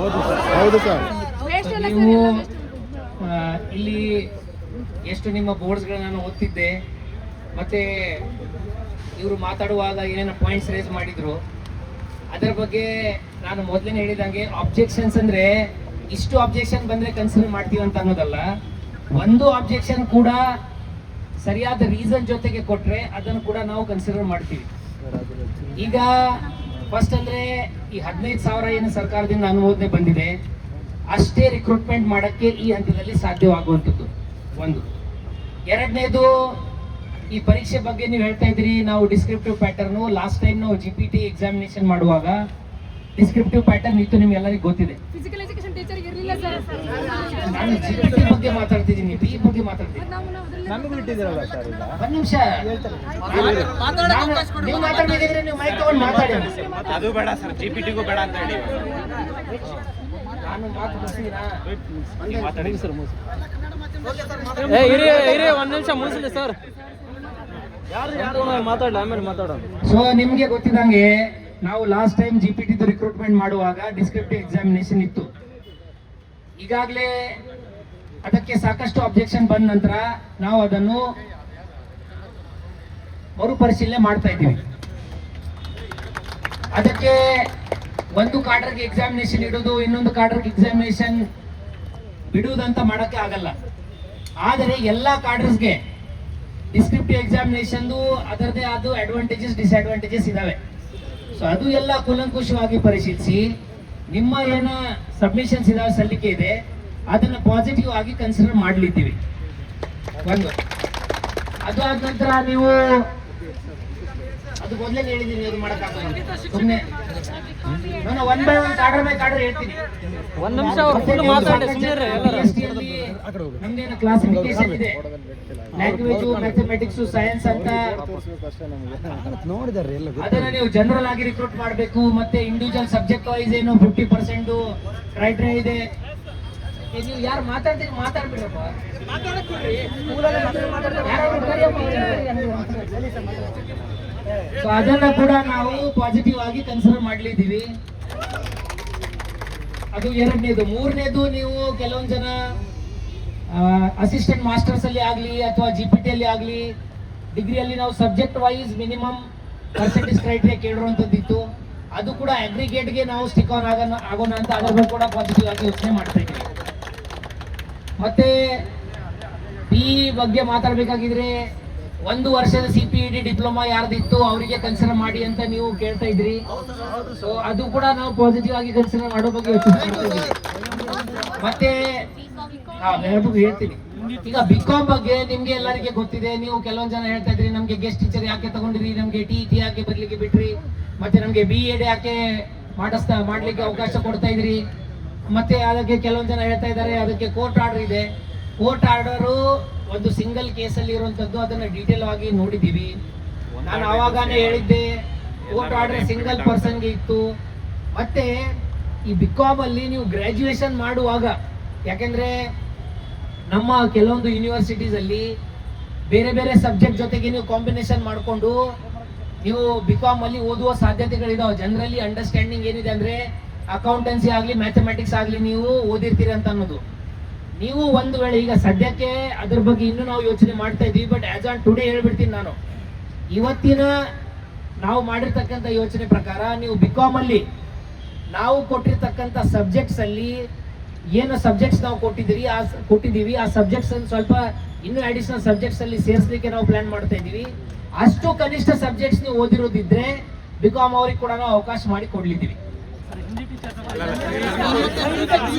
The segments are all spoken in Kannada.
ಹೌದು ಸರ್. ನೀವು ಇಲ್ಲಿ ಎಷ್ಟು ನಿಮ್ಮ ಬೋರ್ಡ್ಸ್ಗಳನ್ನ ನಾನು ಓದ್ತಿದ್ದೆ, ಮತ್ತೆ ಇವರು ಮಾತಾಡುವಾಗ ಏನೇನೋ ಪಾಯಿಂಟ್ಸ್ ರೇಸ್ ಮಾಡಿದ್ರು ಅದರ ಬಗ್ಗೆ ನಾನು ಮೊದಲೇ ಹೇಳಿದಂಗೆ ಆಬ್ಜೆಕ್ಷನ್ಸ್ ಅಂದ್ರೆ ಇಷ್ಟು ಆಬ್ಜೆಕ್ಷನ್ ಬಂದ್ರೆ ಕನ್ಸಿಡರ್ ಮಾಡ್ತೀವಿ ಅಂತ ಅನ್ನೋದಲ್ಲ, ಒಂದು ಆಬ್ಜೆಕ್ಷನ್ ಕೂಡ ಸರಿಯಾದ ರೀಸನ್ ಜೊತೆಗೆ ಕೊಟ್ರೆ ಅದನ್ನು ಕೂಡ ನಾವು ಕನ್ಸಿಡರ್ ಮಾಡ್ತೀವಿ. ಈಗ ಫಸ್ಟ್ ಅಂದ್ರೆ ಈ 15,000 ಏನು ಸರ್ಕಾರದಿಂದ ಅನುಮೋದನೆ ಬಂದಿದೆ ಅಷ್ಟೇ ರಿಕ್ರೂಟ್ಮೆಂಟ್ ಮಾಡಕ್ಕೆ ಈ ಹಂತದಲ್ಲಿ ಸಾಧ್ಯವಾಗುವಂಥದ್ದು ಒಂದು. ಎರಡನೇದು, ಈ ಪರೀಕ್ಷೆ ಬಗ್ಗೆ ನೀವು ಹೇಳ್ತಾ ಇದ್ರಿ ನಾವು ಡಿಸ್ಕ್ರಿಪ್ಟಿವ್ ಪ್ಯಾಟರ್ನು. ಲಾಸ್ಟ್ ಟೈಮ್ ನಾವು GPT ಎಕ್ಸಾಮಿನೇಷನ್ ಮಾಡುವಾಗ ಡಿಸ್ಕ್ರಿಪ್ಟಿವ್ ಪ್ಯಾಟರ್ನ್ ಇತ್ತು, ನಿಮ್ಗೆಲ್ಲರಿಗೂ ಗೊತ್ತಿದೆ. ಫಿಸಿಕಲ್ ಎಜುಕೇಶನ್ ಟೀಚರ್ ಇರಲಿಲ್ಲ ಸರ್. ನಾನು GPT ಬಗ್ಗೆ ಮಾತಾಡ್ತಿದ್ದೀನಿ, ಬಿ ಬಗ್ಗೆ ಮಾತಾಡ್ತೀನಿ. ನಮಗೂ ಇಟ್ಟಿದ್ದೀರಲ್ಲ ಸರ್ ಈಗ. ಒಂದು ನಿಮಿಷ ನೀವು ಮಾತಾಡ್ಬೇಕಿದ್ರೆ ನೀವು ಮೈಕ್ ತಗೊಂಡು ಮಾತಾಡಿ. ಅದು ಬೇಡ ಸರ್, GPT-ಗೂ ಬೇಡ ಅಂತ ಹೇಳಿ ನಾನು ಮಾತು ಮುಗಿಸಿದ್ದೀನಾ? ಮಾತಾಡಿ ಸರ್. ಇರಿ ಒಂದ್ ನಿಮಿಷ ಮುಗಿಸ್ಲಿ ಸರ್. ಯಾರು ಮಾತಾಡಲಿ, ಆಮೇಲೆ ಮಾತಾಡೋಣ. ಸೊ ನಿಮ್ಗೆ ಗೊತ್ತಿದಂಗೆ ನಾವು ಲಾಸ್ಟ್ ಟೈಮ್ GPT ರಿಕ್ರೂಟ್ಮೆಂಟ್ ಮಾಡುವಾಗ ಡಿಸ್ಕ್ರಿಪ್ಟಿವ್ ಎಕ್ಸಾಮಿನೇಷನ್ ಇತ್ತು. ಈಗಾಗಲೇ ಅದಕ್ಕೆ ಸಾಕಷ್ಟು ಅಬ್ಜೆಕ್ಷನ್ ಬಂದ ನಂತರ ನಾವು ಅದನ್ನು ಮರುಪರಿಶೀಲನೆ ಮಾಡ್ತಾ ಇದ್ದೀವಿ. ಅದಕ್ಕೆ ಒಂದು ಕಾರ್ಡರ್ಗೆ ಎಕ್ಸಾಮಿನೇಷನ್ ಇಡೋದು, ಇನ್ನೊಂದು ಕಾರ್ಡರ್ಗೆ ಎಕ್ಸಾಮಿನೇಷನ್ ಬಿಡುವುದಂತ ಮಾಡೋಕ್ಕೆ ಆಗಲ್ಲ. ಆದರೆ ಎಲ್ಲ ಕಾರ್ಡರ್ಸ್ಗೆ ಡಿಸ್ಕ್ರಿಪ್ಟಿವ್ ಎಕ್ಸಾಮಿನೇಷನ್ದು ಅದರದೇ ಆದ ಅಡ್ವಾಂಟೇಜಸ್ ಡಿಸ್ಅಡ್ವಾಂಟೇಜಸ್ ಇದಾವೆ. ಸೊ ಅದು ಎಲ್ಲ ಕೂಲಂಕುಷವಾಗಿ ಪರಿಶೀಲಿಸಿ ನಿಮ್ಮ ಏನ ಸಬ್ಮಿಷನ್ಸ್ ಇದಾವೆ, ಸಲ್ಲಿಕೆ ಇದೆ, ಅದನ್ನು ಪಾಸಿಟಿವ್ ಆಗಿ ಕನ್ಸಿಡರ್ ಮಾಡಲಿದ್ದೀವಿ. ಒಂದು ಅದು ಆದ ನಂತರ ನೀವು ಅದು ಮೊದಲೇ ಹೇಳಿದ್ದೀನಿ, ಅದು ಮಾಡೋಕ್ಕಾಗಲ್ಲ ಸುಮ್ಮನೆ. ನಾನು one by one cadre by cadre ಹೇಳ್ತೀನಿ. ಒಂದ್ ನಿಮಿಷ ಅವ್ರು ಫುಲ್ ಮಾತಾಡಿ ಸುಮ್ಮನೆ. ನಮ್ದೇನು ಕ್ಲಾಸಿಫಿಕೇಶನ್ ಇದೆ, ಲ್ಯಾಂಗ್ವೇಜು, ಮ್ಯಾಥಮೆಟಿಕ್ಸ್, ಸೈನ್ಸ್ ಅಂತ. ಅದನ್ನ ನೀವು ಜನರಲ್ ಆಗಿ ರಿಕ್ರೂಟ್ ಮಾಡಬೇಕು. ಮತ್ತೆ ಇಂಡಿವಿಜುವಲ್ ಸಬ್ಜೆಕ್ಟ್ ವೈಸ್ ಏನು 50% ಕ್ರೈಟೀರಿಯಾ ಇದೆ. ನೀವು ಯಾರು ಮಾತಾಡ್ತೀರಿ ಮಾತಾಡ್ಬಿಡಪ್ಪ. ಸೊ ಅದನ್ನ ಕೂಡ ನಾವು ಪಾಸಿಟಿವ್ ಆಗಿ ಕನ್ಸಿಡರ್ ಮಾಡ್ಲಿದ್ದೀವಿ. ಅದು ಎರಡನೇದು. ಮೂರನೇದು, ನೀವು ಕೆಲವೊಂದು ಜನ ಅಸಿಸ್ಟೆಂಟ್ ಮಾಸ್ಟರ್ಸ್ ಅಲ್ಲಿ ಆಗ್ಲಿ ಅಥವಾ GPT ಅಲ್ಲಿ ಆಗ್ಲಿ ಡಿಗ್ರಿಯಲ್ಲಿ ನಾವು subject wise minimum percentage criteria ಕೇಳಿರುವಂತದ್ದಿತ್ತು. ಅದು ಕೂಡ ಅಗ್ರಿಗೇಟ್ಗೆ ನಾವು ಸ್ಟಿಕ್ ಆನ್ ಆಗೋಣ ಅಂತ ಅದರ ಬಗ್ಗೆ ಕೂಡ ಪಾಸಿಟಿವ್ ಆಗಿ ಯೋಚನೆ ಮಾಡ್ತಾ ಇದ್ದೀವಿ. ಮತ್ತೆ PE ಬಗ್ಗೆ ಮಾತಾಡ್ಬೇಕಾಗಿದ್ರೆ 1 ವರ್ಷದ CPED ಡಿಪ್ಲೊಮಾ ಯಾರ್ದಿತ್ತು ಅವರಿಗೆ ಕನ್ಸಿಡರ್ ಮಾಡಿ ಅಂತ ನೀವು ಕೇಳ್ತಾ ಇದ್ರಿ. ಸೊ ಅದು ಕೂಡ ನಾವು ಪಾಸಿಟಿವ್ ಆಗಿ ಕನ್ಸಿಡರ್ ಮಾಡೋ ಬಗ್ಗೆ ಯೋಚನೆ ಮಾಡ್ತಾ ಇದ್ದೀವಿ. ಮತ್ತೆ ಹೇಳ್ತೀನಿ, ಈಗ BCom ಬಗ್ಗೆ ನಿಮ್ಗೆ ಎಲ್ಲರಿಗೆ ಗೊತ್ತಿದೆ. ನೀವು ಕೆಲವೊಂದು ಜನ ಹೇಳ್ತಾ ಇದ್ರಿ ನಮ್ಗೆ ಗೆಸ್ಟ್ ಟೀಚರ್ ಯಾಕೆ ತಗೊಂಡ್ರಿ, ನಮ್ಗೆ TET ಯಾಕೆ ಬರ್ಲಿಕ್ಕೆ ಬಿಟ್ರಿ, ಮತ್ತೆ ನಮ್ಗೆ BEd ಯಾಕೆ ಮಾಡ್ಲಿಕ್ಕೆ ಅವಕಾಶ ಕೊಡ್ತಾ ಇದ್ರಿ. ಮತ್ತೆ ಅದಕ್ಕೆ ಕೆಲವೊಂದು ಜನ ಹೇಳ್ತಾ ಇದ್ದಾರೆ ಅದಕ್ಕೆ ಕೋರ್ಟ್ ಆರ್ಡರ್ ಇದೆ. ಕೋರ್ಟ್ ಆರ್ಡರು ಒಂದು ಸಿಂಗಲ್ ಕೇಸಲ್ಲಿ ಇರುವಂತದ್ದು, ಅದನ್ನ ಡೀಟೇಲ್ ಆಗಿ ನೋಡಿದ್ದೀವಿ. ನಾನು ಆವಾಗನೇ ಹೇಳಿದ್ದೆ ಕೋರ್ಟ್ ಆರ್ಡರ್ ಸಿಂಗಲ್ ಪರ್ಸನ್ಗೆ ಇತ್ತು. ಮತ್ತೆ ಈ BCom ಅಲ್ಲಿ ನೀವು ಗ್ರಾಜ್ಯುಯೇಷನ್ ಮಾಡುವಾಗ, ಯಾಕೆಂದ್ರೆ ನಮ್ಮ ಕೆಲವೊಂದು ಯೂನಿವರ್ಸಿಟೀಸ್ ಅಲ್ಲಿ ಬೇರೆ ಬೇರೆ ಸಬ್ಜೆಕ್ಟ್ ಜೊತೆಗೆ ನೀವು ಕಾಂಬಿನೇಷನ್ ಮಾಡಿಕೊಂಡು ನೀವು BCom ಅಲ್ಲಿ ಓದುವ ಸಾಧ್ಯತೆಗಳಿದಾವೆ. ಜನರಲಿ ಅಂಡರ್ಸ್ಟ್ಯಾಂಡಿಂಗ್ ಏನಿದೆ ಅಂದ್ರೆ ಅಕೌಂಟೆನ್ಸಿ ಆಗಲಿ ಮ್ಯಾಥಮೆಟಿಕ್ಸ್ ಆಗಲಿ ನೀವು ಓದಿರ್ತೀರಿ ಅಂತ ಅನ್ನೋದು. ನೀವು ಒಂದು ವೇಳೆ ಈಗ ಸದ್ಯಕ್ಕೆ ಅದ್ರ ಬಗ್ಗೆ ಇನ್ನೂ ನಾವು ಯೋಚನೆ ಮಾಡ್ತಾ ಇದ್ದೀವಿ. ಬಟ್ ಆಸ್ ಆನ್ ಟುಡೇ ಹೇಳ್ಬಿಡ್ತೀನಿ ನಾನು, ಇವತ್ತಿನ ನಾವು ಮಾಡಿರ್ತಕ್ಕಂಥ ಯೋಚನೆ ಪ್ರಕಾರ ನೀವು BCom ಅಲ್ಲಿ ನಾವು ಕೊಟ್ಟಿರ್ತಕ್ಕಂಥ ಸಬ್ಜೆಕ್ಟ್ಸ್ ಅಲ್ಲಿ ಏನು ಸಬ್ಜೆಕ್ಟ್ಸ್ ನಾವು ಕೊಟ್ಟಿದ್ದೀವಿ ಆ ಸಬ್ಜೆಕ್ಟ್ಸ್ ಅನ್ನು ಸ್ವಲ್ಪ ಇನ್ನೂ ಅಡಿಷನಲ್ ಸಬ್ಜೆಕ್ಟ್ಸ್ ಅಲ್ಲಿ ಸೇರಿಸಲಿಕ್ಕೆ ನಾವು ಪ್ಲಾನ್ ಮಾಡ್ತಾ ಇದ್ದೀವಿ. ಅಷ್ಟು ಕನಿಷ್ಠ ಸಬ್ಜೆಕ್ಟ್ಸ್ ನೀವು ಓದಿರೋದಿದ್ರೆ BCom ಅವ್ರಿಗೆ ಕೂಡ ನಾವು ಅವಕಾಶ ಮಾಡಿ ಕೊಡ್ಲಿದ್ದೀವಿ.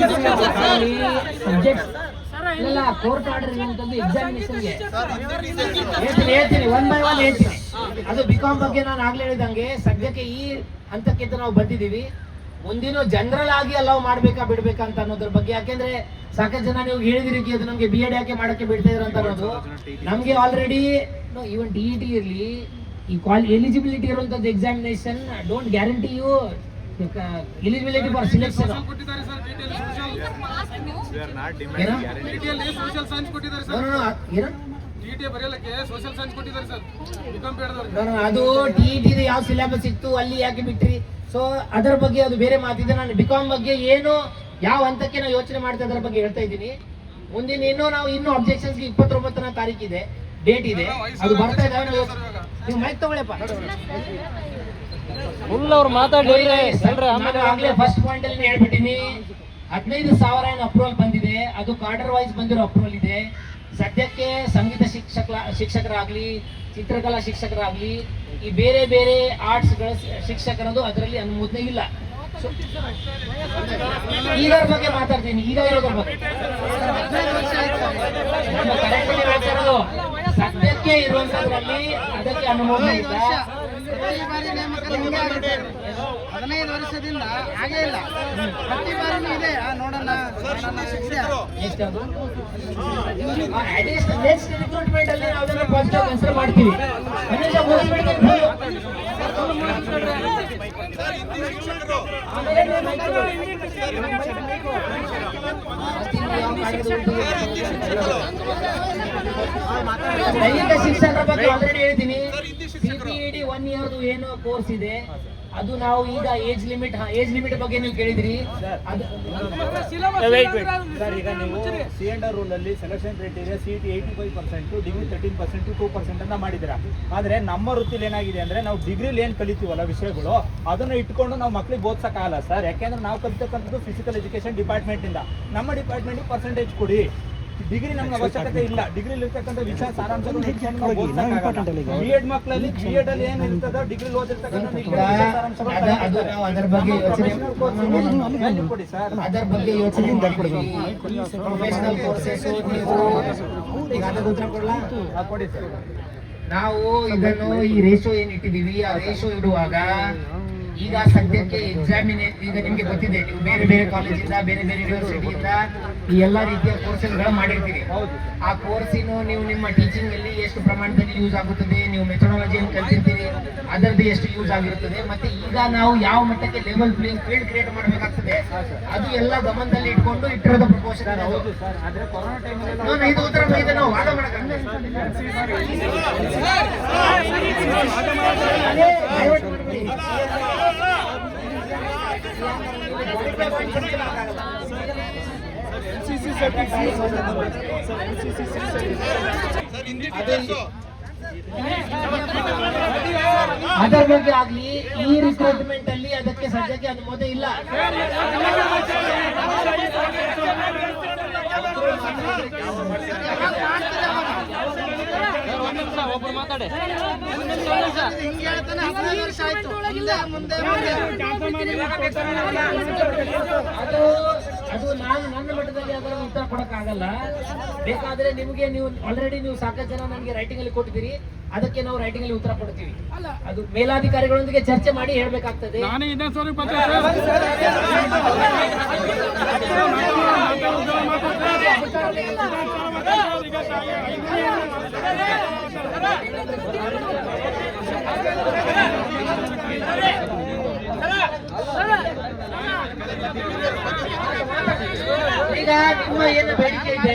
ಕೋರ್ಟ್ ಆರ್ಡರ್ ಇರುವಂತದ್ದು ಎಕ್ಸಾಮಿನೇಷನ್ಗೆ ಹೇಳ್ತೀನಿ, ಒನ್ ಬೈ ಒನ್ ಹೇಳ್ತೀನಿ. ಅದು BCom ಬಗ್ಗೆ ನಾನು ಆಗ್ಲೇ ಹೇಳಿದಂಗೆ ಸದ್ಯಕ್ಕೆ ಈ ಹಂತಕ್ಕೆ ನಾವು ಬಂದಿದ್ದೀವಿ. ಮುಂದಿನ ಜನರಲ್ ಆಗಿ ಅಲೌ ಮಾಡ್ಬೇಕಾ ಬಿಡ್ಬೇಕಾ ಅಂತ ಅನ್ನೋದ್ರ ಬಗ್ಗೆ, ಯಾಕೆಂದ್ರೆ ಸಾಕಷ್ಟು ಜನ ನೀವು ಹೇಳಿದಿರಿ ಅದು ನಮ್ಗೆ BEd ಯಾಕೆ ಮಾಡಕ್ಕೆ ಬಿಡ್ತಾ ಇದ್ರು ಅಂತ ಅನ್ನೋದು. ನಮ್ಗೆ ಆಲ್ರೆಡಿ ಈವನ್ DET ಇರ್ಲಿ, ಈ ಎಲಿಜಿಬಿಲಿಟಿ ಇರುವಂತದ್ದು examination don't guarantee you eligibility for selection. ಅದು ಟಿ ಯಾವ ಸಿಲೆಬಸ್ ಇತ್ತು ಅಲ್ಲಿ ಯಾಕೆ ಬಿಟ್ರಿ? ಸೊ ಅದರ ಬಗ್ಗೆ ಅದು ಬೇರೆ ಮಾತಿದೆ. ನಾನು ಬಿಕಾಮ್ ಬಗ್ಗೆ ಏನು ಯಾವ ಹಂತಕ್ಕೆ ನಾವು ಯೋಚನೆ ಮಾಡ್ತಾ ಅದರ ಬಗ್ಗೆ ಹೇಳ್ತಾ ಇದ್ದೀನಿ. ಮುಂದಿನ ಇನ್ನೂ ಅಬ್ಜೆಕ್ಷನ್ಸ್ಗೆ 29ನೇ ತಾರೀಕಿದೆ, ಡೇಟ್ ಇದೆ, ಅದು ಬರ್ತಾ ಇದ್ದಾವೆ. ನೀವು ಮೈಕ್ ತಗೊಳ್ಳಿಪ್ಪ. ಫುಲ್ ಅವ್ರು ಮಾತಾಡಿ ಆಗ್ಲೇ ಫಸ್ಟ್ ಪಾಯಿಂಟ್ ಅಲ್ಲಿ ಹೇಳ್ಬಿಟ್ಟಿನಿ. 15,000 ಏನು ಅಪ್ರೂವಲ್ ಬಂದಿದೆ, ಅದು ಕಾರ್ಡರ್ ವೈಸ್ ಬಂದಿರೋ ಅಪ್ರೂವಲ್ ಇದೆ. ಸದ್ಯಕ್ಕೆ ಸಂಗೀತ ಶಿಕ್ಷಕರಾಗ್ಲಿ, ಚಿತ್ರಕಲಾ ಶಿಕ್ಷಕರಾಗ್ಲಿ, ಈ ಬೇರೆ ಬೇರೆ ಆರ್ಟ್ಸ್ ಗಳ ಶಿಕ್ಷಕರದು ಅದರಲ್ಲಿ ಅನುಮೋದನೆ ಇಲ್ಲ. ಇದರ ಬಗ್ಗೆ ಮಾತಾಡ್ತೀನಿ. ಈಗ ಇರೋದ್ರ ಬಗ್ಗೆ ಸದ್ಯಕ್ಕೆ ಇರುವಂತದ್ರಲ್ಲಿ ಅದಕ್ಕೆ ಅನುಮೋದನೆ ಇಲ್ಲ. 15 ವರ್ಷದಿಂದ ಹಾಗೇ ಇಲ್ಲ, ಪ್ರತಿ ಬಾರಿನೂ ಇದೆ. ನೋಡೋಣ ನೆಕ್ಸ್ಟ್ ರಿಕ್ರೂಟ್ಮೆಂಟ್ ಅಲ್ಲಿ ನಾವೆಲ್ಲ ಪಾಸಿಟಿವ್ ಕನ್ಸಿಡರ್ ಮಾಡ್ತೀವಿ. ದೈಹಿಕ ಶಿಕ್ಷಣದ ಬಗ್ಗೆ ಆಲ್ರೆಡಿ ಹೇಳ್ತೀನಿ. CPED 1 ಇಯರ್ ಏನು ಕೋರ್ಸ್ ಇದೆ, ಅದು ನಾವು ಈಗ ಏಜ್ ಲಿಮಿಟ್ ಬಗ್ಗೆ ನೀವು ಕೇಳಿದ್ರಿ. ಸರ್, ಈಗ ನೀವು C&R ರೂಲ್ ಅಲ್ಲಿ ಸೆಲೆಕ್ಷನ್ ಕ್ರೈಟೀರಿಯಾ CET 85%, ಡಿಗ್ರಿ 13%, 2% ಅಂತ ಮಾಡಿದ್ದೀರಾ. ಆದ್ರೆ ನಮ್ಮ ವೃತ್ತಿಲಿ ಏನಾಗಿದೆ ಅಂದ್ರೆ, ನಾವು ಡಿಗ್ರಿಲಿ ಏನ್ ಕಲಿತೀವಲ್ಲ ವಿಷಯಗಳು, ಅದನ್ನ ಇಟ್ಕೊಂಡು ನಾವು ಮಕ್ಳಿಗೆ ಬೋಧಿಸಕ್ಕಾಗಲ್ಲ ಸರ್. ಯಾಕೆಂದ್ರೆ ನಾವು ಕಲಿತಕ್ಕಂಥದ್ದು ಫಿಸಿಕಲ್ ಎಜುಕೇಶನ್ ಡಿಪಾರ್ಟ್ಮೆಂಟ್ ಇಂದ. ನಮ್ಮ ಡಿಪಾರ್ಟ್ಮೆಂಟ್ ಪರ್ಸೆಂಟೇಜ್ ಕೊಡಿ. ಡಿಗ್ರಿ ನಮ್ಗೆ ಅವಶ್ಯಕತೆ ಇಲ್ಲ. ಡಿಗ್ರಿ ಇರ್ತಕ್ಕಂಥ ವಿಷಯ ಸಾರಾಂಶ B.Ed ಮಕ್ಕಳಲ್ಲಿ B.Ed ಅಲ್ಲಿ ಏನ್ ಇರ್ತದೋ ಡಿಗ್ರಿ ಓದಿರ್ತಕ್ಕಂಥ ಅದರ ಬಗ್ಗೆ ಯೋಚನೆ ಕೊಡಿ ಸರ್. ಅದರ ಬಗ್ಗೆ ಯೋಚನೆ ಪ್ರೊಫೆಷನಲ್ ಕೋರ್ಸಸ್ ಈಗ ಅದಕ್ಕೆ ಉತ್ತರ ಕೊಡಲ್ಲ. ಕೊಡಿ ಸರ್. ನಾವು ಇದನ್ನು ಈ ರೇಷೋ ಏನ್ ಇಟ್ಟಿದೀವಿ, ಆ ರೇಷೋ ಇಡುವಾಗ ಈಗ ಸದ್ಯಕ್ಕೆ ಈಗ ನಿಮ್ಗೆ ಗೊತ್ತಿದೆ, ನೀವು ಬೇರೆ ಬೇರೆ ಕಾಲೇಜಿಂದ, ಬೇರೆ ಬೇರೆ ಯೂನಿವರ್ಸಿಟಿಯಿಂದ ಈ ಎಲ್ಲಾ ರೀತಿಯ ಕೋರ್ಸ್ಗಳು ಮಾಡಿರ್ತೀರಿ. ಆ ಕೋರ್ಸಿನ ನೀವು ನಿಮ್ಮ ಟೀಚಿಂಗ್ ಅಲ್ಲಿ ಎಷ್ಟು ಪ್ರಮಾಣದಲ್ಲಿ ಯೂಸ್ ಆಗುತ್ತದೆ, ನೀವು ಮೆಥಡಾಲಜಿಯನ್ನು ಕಲಿತಿರ್ತೀರಿ, ಅದರದ್ದು ಎಷ್ಟು ಯೂಸ್ ಆಗಿರುತ್ತದೆ, ಮತ್ತೆ ಈಗ ನಾವು ಯಾವ ಮಟ್ಟಕ್ಕೆ ಲೆವೆಲ್ ಪ್ಲೇಯಿಂಗ್ ಫೀಲ್ಡ್ ಕ್ರಿಯೇಟ್ ಮಾಡಬೇಕಾಗ್ತದೆ, ಅದು ಎಲ್ಲ ಗಮನದಲ್ಲಿ ಇಟ್ಕೊಂಡು ಇಟ್ಟಿರೋದು ಪ್ರಪೋಸಲ್. ಇದು ಉತ್ತರ ನಾವು ವಾದ ಮಾಡಕ್ಕಾಗಲ್ಲ. ಅದರ ಬಗ್ಗೆ ಆಗ್ಲಿ, ಈ ರಿಕ್ರೂಟ್ಮೆಂಟ್ ಅಲ್ಲಿ ಅದಕ್ಕೆ ಸದ್ಯಕ್ಕೆ ಅನುಮೋದನೆ ಇಲ್ಲ. ಒಬ್ಬರು ಮಾತಾಡಿ. ಹಿಂಗೆ ಹೇಳ್ತಾನೆ 15 ವರ್ಷ ಆಯ್ತು. ಮುಂದೆ ಅದು ನಾನು ನನ್ನ ಮಟ್ಟದಲ್ಲಿ ಅದರ ಉತ್ತರ ಕೊಡಕ್ಕಾಗಲ್ಲ. ಬೇಕಾದ್ರೆ ನಿಮಗೆ ನೀವು ಆಲ್ರೆಡಿ ನೀವು ಸಾಕಷ್ಟು ಜನ ನನಗೆ ರೈಟಿಂಗ್ ಅಲ್ಲಿ ಕೊಟ್ಟಿದ್ದೀರಿ, ಅದಕ್ಕೆ ನಾವು ರೈಟಿಂಗ್ ಅಲ್ಲಿ ಉತ್ತರ ಕೊಡ್ತೀವಿ. ಅದು ಮೇಲಾಧಿಕಾರಿಗಳೊಂದಿಗೆ ಚರ್ಚೆ ಮಾಡಿ ಹೇಳ್ಬೇಕಾಗ್ತದೆ. ಈಗ ನಿಮ್ಮ ಏನು ಬೇಡಿಕೆ ಇದೆ